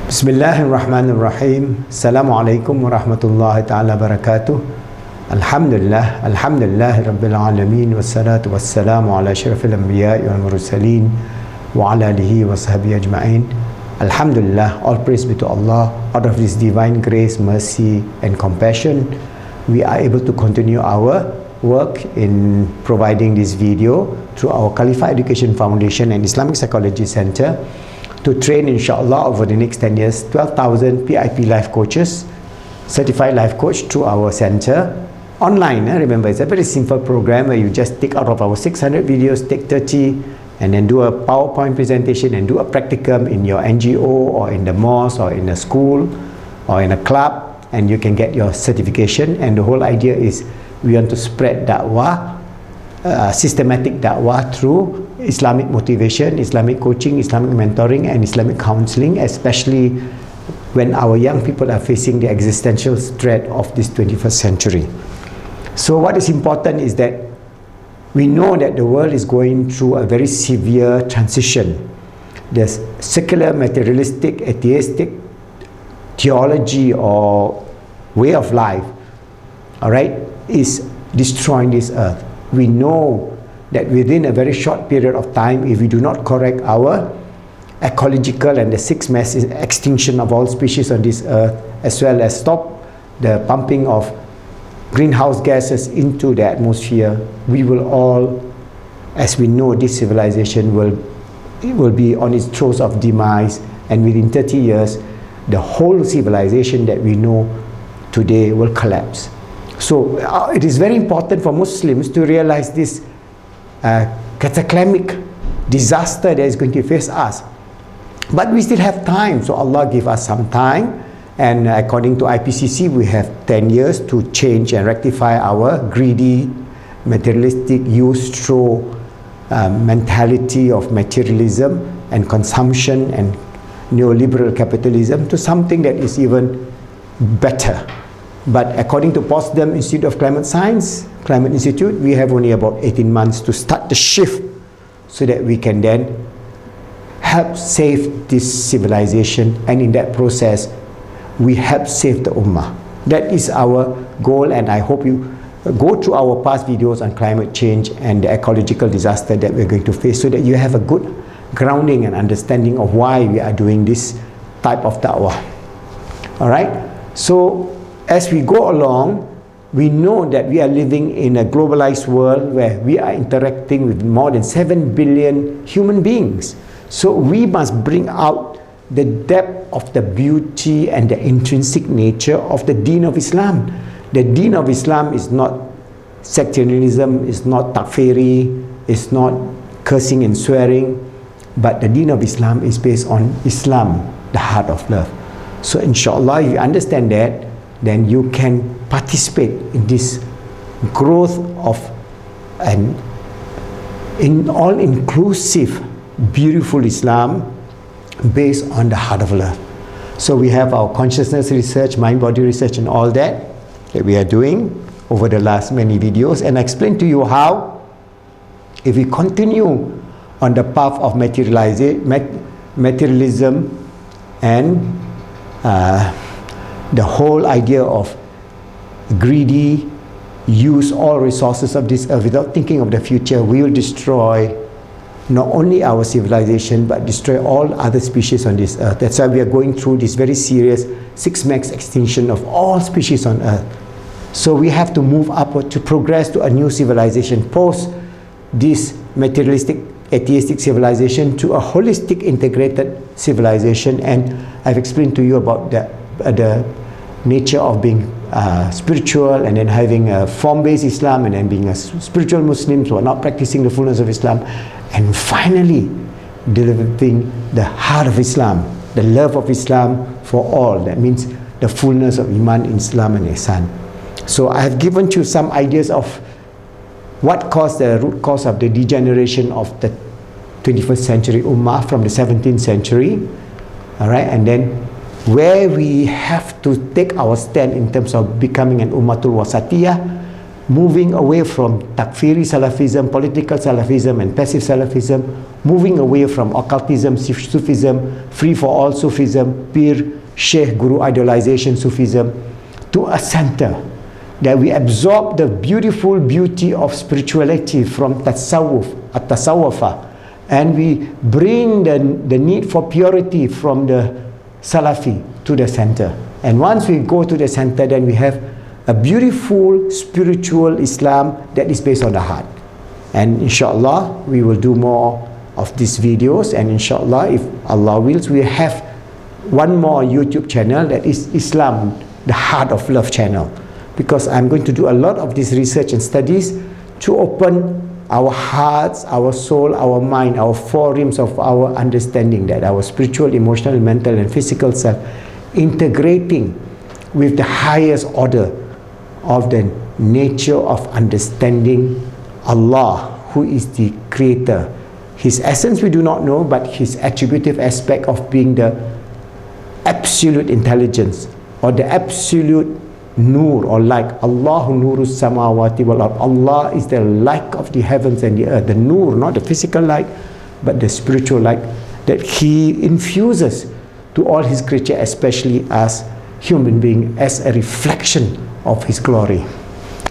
Bismillahirrahmanirrahim. Assalamualaikum warahmatullahi ta'ala barakatuh. Alhamdulillahi rabbil alamin. Wassalatu wassalamu ala asyrafil anbiya'i wal mursalin wa ala alihi wa sahbihi ajma'in. Alhamdulillah, all praise be to Allah. Out of His divine grace, mercy and compassion, we are able to continue our work in providing this video through our Khalifa Education Foundation and Islamic Psychology Center to train, inshallah, over the next 10 years 12,000 PIP life coaches, certified life coach through our center online. Remember, it's a very simple program where you just take out of our 600 videos, take 30 and then do a PowerPoint presentation and do a practicum in your NGO or in the mosque or in a school or in a club, and you can get your certification. And the whole idea is we want to spread da'wah, systematic da'wah through Islamic motivation, Islamic coaching, Islamic mentoring and Islamic counseling, especially when our young people are facing the existential threat of this 21st century. So what is important is that we know that the world is going through a very severe transition. The secular, materialistic, atheistic theology or way of life, all right, is destroying this earth. We know that within a very short period of time, if we do not correct our ecological and the sixth mass extinction of all species on this earth, as well as stop the pumping of greenhouse gases into the atmosphere, we will all, as we know, this civilization will be on its throes of demise, and within 30 years, the whole civilization that we know today will collapse. So it is very important for Muslims to realize this cataclysmic disaster that is going to face us. But we still have time, so Allah give us some time, and according to IPCC we have 10 years to change and rectify our greedy, materialistic, use-throw mentality of materialism and consumption and neoliberal capitalism to something that is even better. But according to Potsdam Institute of Climate Science, Climate Institute, we have only about 18 months to start the shift so that we can then help save this civilization, and in that process, we help save the Ummah. That is our goal, and I hope you go through our past videos on climate change and the ecological disaster that we're going to face so that you have a good grounding and understanding of why we are doing this type of da'wah. All right? So, as we go along, we know that we are living in a globalized world where we are interacting with more than 7 billion human beings. So we must bring out the depth of the beauty and the intrinsic nature of the Deen of Islam. The Deen of Islam is not sectarianism, is not takfiri, is not cursing and swearing, but the Deen of Islam is based on Islam, the heart of love. So inshallah, if you understand that, then you can participate in this growth of an all-inclusive, beautiful Islam based on the heart of love. So we have our consciousness research, mind-body research and all that we are doing over the last many videos, and I explained to you how if we continue on the path of materialism and the whole idea of greedy, use all resources of this earth without thinking of the future, we will destroy not only our civilization but destroy all other species on this earth. That's why we are going through this very serious sixth mass extinction of all species on earth. So we have to move upward to progress to a new civilization post this materialistic, atheistic civilization to a holistic, integrated civilization. And I've explained to you about the nature of being spiritual, and then having a form-based Islam, and then being a spiritual Muslims who are not practicing the fullness of Islam, and finally developing the heart of Islam, the love of Islam for all. That means the fullness of Iman, Islam and Ihsan. So I have given you some ideas of what caused the root cause of the degeneration of the 21st century Ummah from the 17th century, all right, and then where we have to take our stand in terms of becoming an Ummatul Wasatiyah, moving away from takfiri Salafism, political Salafism and passive Salafism, moving away from occultism, Sufism, free-for-all Sufism, Pir, Sheikh, Guru idolization Sufism, to a center that we absorb the beautiful beauty of spirituality from Tasawwuf, At-Tasawwufah, and we bring the need for purity from the Salafi to the center. And once we go to the center, then we have a beautiful spiritual Islam that is based on the heart. And inshallah, we will do more of these videos, and inshallah, if Allah wills, we have one more YouTube channel that is Islam, the Heart of Love channel, because I'm going to do a lot of this research and studies to open our hearts, our soul, our mind, our four rims of our understanding, that our spiritual, emotional, mental and physical self integrating with the highest order of the nature of understanding Allah, who is the creator. His essence we do not know, but his attributive aspect of being the absolute intelligence or the absolute nur or light. Allahu nurus samawati wal ard. Allah is the light of the heavens and the earth. The nur, not the physical light, but the spiritual light that he infuses to all his creature, especially as human being, as a reflection of his glory.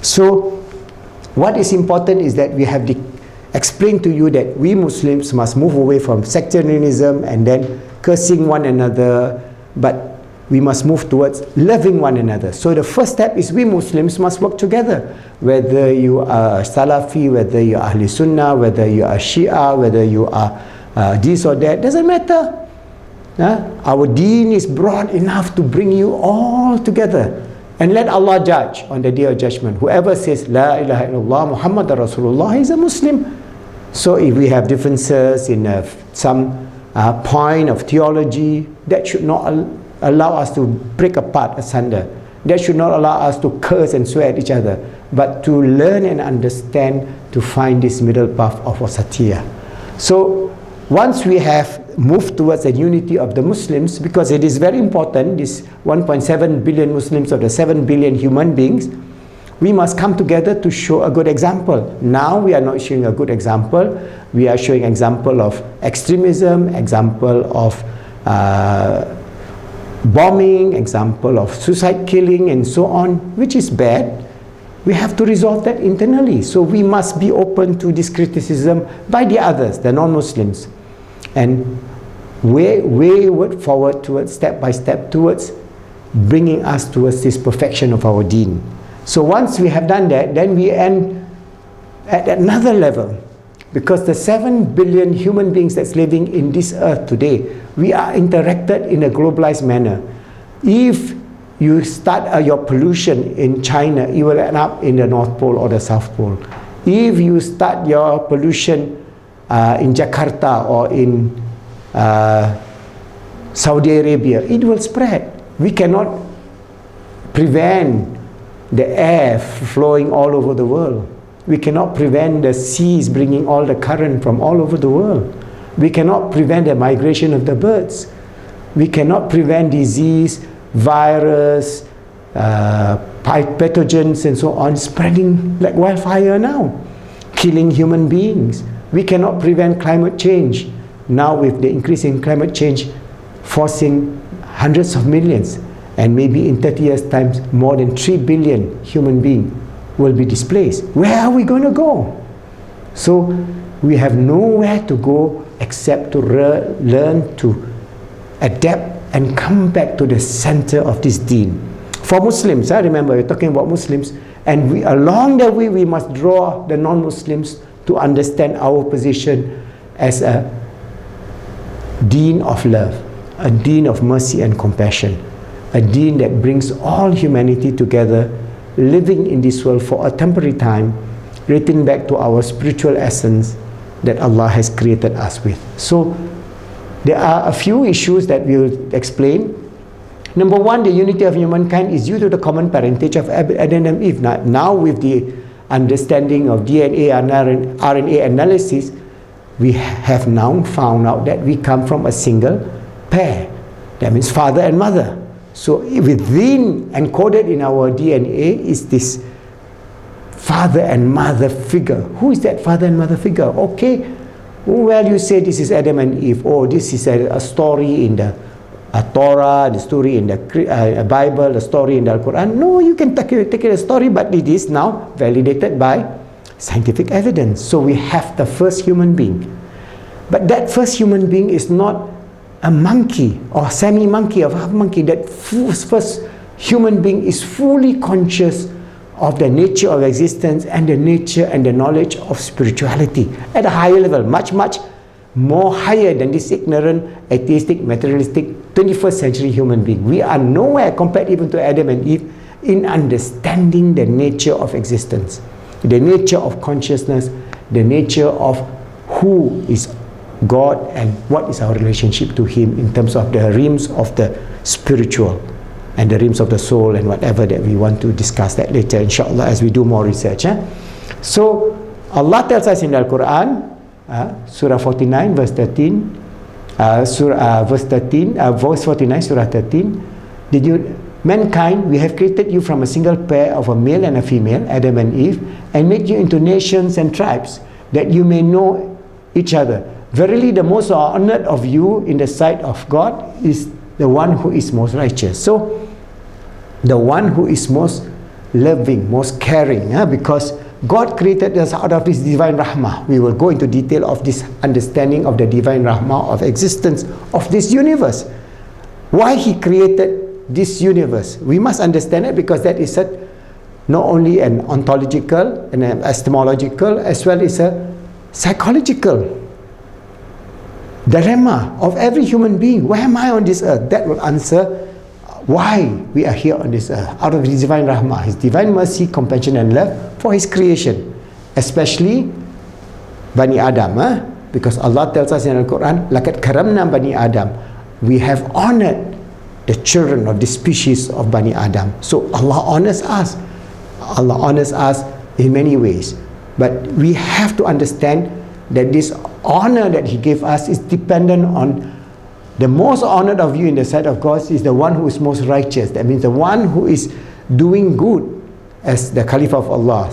So what is important is that we have explained to you that we Muslims must move away from sectarianism and then cursing one another, but we must move towards loving one another. So the first step is we Muslims must work together. Whether you are Salafi, whether you are Ahli Sunnah, whether you are Shia, whether you are this or that, doesn't matter. Our deen is broad enough to bring you all together. And let Allah judge on the day of judgment. Whoever says La ilaha illallah Muhammad Rasulullah is a Muslim. So if we have differences in some point of theology, that should not allow us to break apart asunder. That should not allow us to curse and swear at each other, but to learn and understand, to find this middle path of wasatiyah. So once we have moved towards the unity of the Muslims, because it is very important, this 1.7 billion Muslims of the 7 billion human beings, we must come together to show a good example. Now we are not showing a good example, we are showing example of extremism, example of bombing, example of suicide killing and so on, which is bad. We have to resolve that internally. So we must be open to this criticism by the others, the non-Muslims, and wayward forward towards, step by step, towards bringing us towards this perfection of our deen. So once we have done that, then we end at another level, because the 7 billion human beings that's living in this earth today, we are interacted in a globalized manner. If you start your pollution in China, it will end up in the North Pole or the South Pole. If you start your pollution in Jakarta or in Saudi Arabia, it will spread. We cannot prevent the air flowing all over the world. We cannot prevent the seas bringing all the current from all over the world. We cannot prevent the migration of the birds. We cannot prevent disease, virus, pathogens and so on spreading like wildfire now, killing human beings. We cannot prevent climate change. Now with the increase in climate change forcing hundreds of millions, and maybe in 30 years' time more than 3 billion human beings will be displaced. Where are we going to go? So we have nowhere to go except to learn to adapt and come back to the center of this deen. For Muslims, I remember we're talking about Muslims, and along the way we must draw the non-Muslims to understand our position as a deen of love, a deen of mercy and compassion, a deen that brings all humanity together, living in this world for a temporary time, returning back to our spiritual essence that Allah has created us with. So there are a few issues that we will explain. Number one, the unity of humankind is due to the common parentage of Adam and Eve. Now with the understanding of DNA and RNA analysis, we have now found out that we come from a single pair. That means father and mother. So within, encoded in our DNA, is this father and mother figure. Who is that father and mother figure? Okay, well, you say this is Adam and Eve. Oh, this is a story in the Torah, the story in the Bible, the story in the Quran. No, you can take it a story, but it is now validated by scientific evidence. So we have the first human being. But that first human being is not a monkey or semi-monkey or half monkey. That first human being is fully conscious of the nature of existence and the nature and the knowledge of spirituality at a higher level, much, much more higher than this ignorant, atheistic, materialistic 21st century human being. We are nowhere compared even to Adam and Eve in understanding the nature of existence, the nature of consciousness, the nature of who is God and what is our relationship to Him in terms of the realms of the spiritual and the realms of the soul and whatever that we want to discuss that later, inshallah, as we do more research. So Allah tells us in the Quran, Surah 49 verse 13, verse 49, Surah 13, mankind, we have created you from a single pair of a male and a female, Adam and Eve, and made you into nations and tribes, that you may know each other. Verily, the most honored of you in the sight of God is the one who is most righteous. So, the one who is most loving, most caring, because God created us out of this divine rahmah. We will go into detail of this understanding of the divine rahmah of existence of this universe. Why He created this universe? We must understand it, because that is not only an ontological and an epistemological as well as a psychological dilemma of every human being. Why am I on this earth? That will answer why we are here on this earth, out of His divine rahmah, His divine mercy, compassion and love for His creation, especially Bani Adam, because Allah tells us in the Quran, لَقَدْ كَرَمْنَا Bani Adam, we have honored the children of the species of Bani Adam. So Allah honors us. Allah honors us in many ways, but we have to understand that this honor that He gave us is dependent on the most honored of you in the sight of God is the one who is most righteous. That means the one who is doing good as the Caliph of Allah,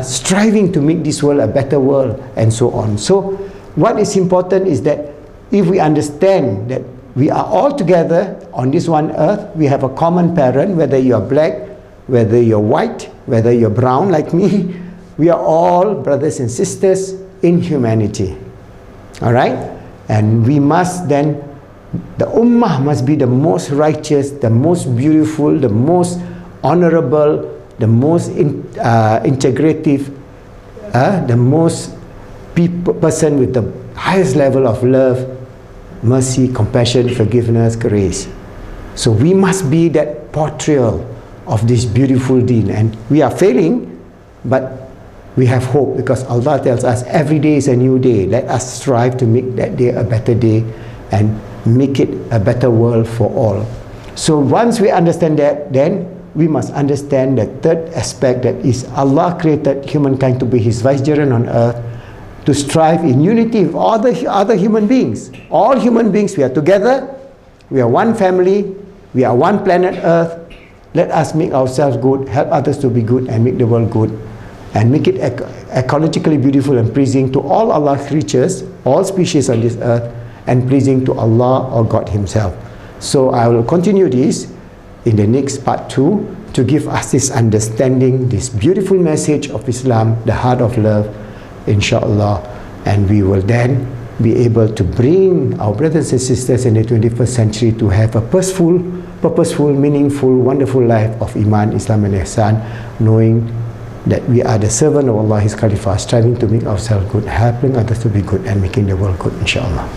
striving to make this world a better world and so on. So what is important is that if we understand that we are all together on this one earth, we have a common parent, whether you are black, whether you're white, whether you're brown like me, we are all brothers and sisters in humanity. Alright? And we must then, the ummah must be the most righteous, the most beautiful, the most honorable, the most integrative, the most person with the highest level of love, mercy, compassion, forgiveness, grace. So we must be that portrayal of this beautiful deen, and we are failing, but we have hope, because Allah tells us every day is a new day. Let us strive to make that day a better day and make it a better world for all. So once we understand that, then we must understand the third aspect, that is Allah created humankind to be His vicegerent on earth, to strive in unity with all the other human beings. All human beings, we are together, we are one family, we are one planet earth. Let us make ourselves good, help others to be good, and make the world good, and make it ecologically beautiful and pleasing to all Allah's creatures, all species on this earth, and pleasing to Allah or God Himself. So I will continue this in the next part 2 to give us this understanding, this beautiful message of Islam, the heart of love, inshallah, and we will then be able to bring our brothers and sisters in the 21st century to have a purposeful, meaningful, wonderful life of Iman, Islam and Ihsan, knowing that we are the servant of Allah, His Khalifah, striving to make ourselves good, helping others to be good, and making the world good, inshallah.